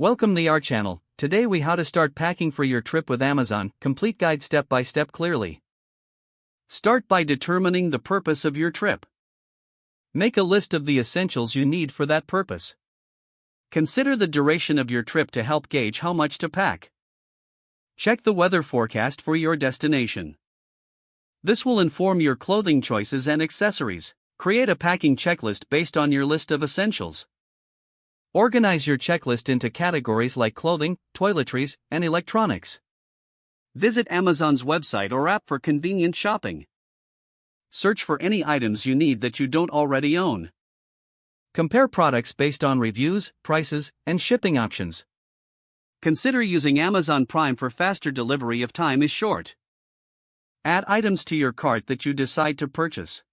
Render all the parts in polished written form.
Welcome to our channel. Today we how to start packing for your trip with Amazon, complete guide step by step clearly. Start by determining the purpose of your trip. Make a list of the essentials you need for that purpose. Consider the duration of your trip to help gauge how much to pack. Check the weather forecast for your destination. This will inform your clothing choices and accessories. Create a packing checklist based on your list of essentials. Organize your checklist into categories like clothing, toiletries, and electronics. Visit Amazon's website or app for convenient shopping. Search for any items you need that you don't already own. Compare products based on reviews, prices, and shipping options. Consider using Amazon Prime for faster delivery if time is short. Add items to your cart that you decide to purchase.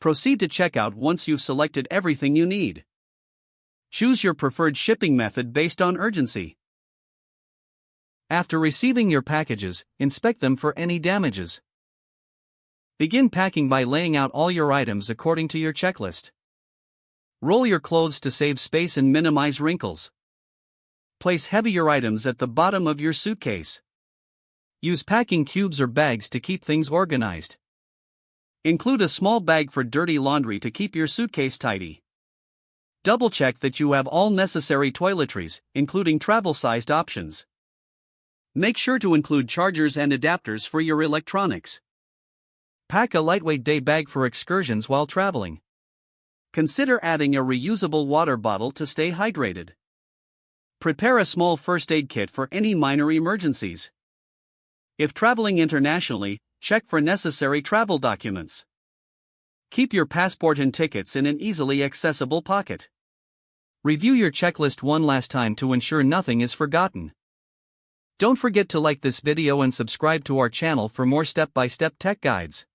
Proceed to checkout once you've selected everything you need. Choose your preferred shipping method based on urgency. After receiving your packages, inspect them for any damages. Begin packing by laying out all your items according to your checklist. Roll your clothes to save space and minimize wrinkles. Place heavier items at the bottom of your suitcase. Use packing cubes or bags to keep things organized. Include a small bag for dirty laundry to keep your suitcase tidy. Double-check that you have all necessary toiletries, including travel-sized options. Make sure to include chargers and adapters for your electronics. Pack a lightweight day bag for excursions while traveling. Consider adding a reusable water bottle to stay hydrated. Prepare a small first aid kit for any minor emergencies. If traveling internationally, check for necessary travel documents. Keep your passport and tickets in an easily accessible pocket. Review your checklist one last time to ensure nothing is forgotten. Don't forget to like this video and subscribe to our channel for more step-by-step tech guides.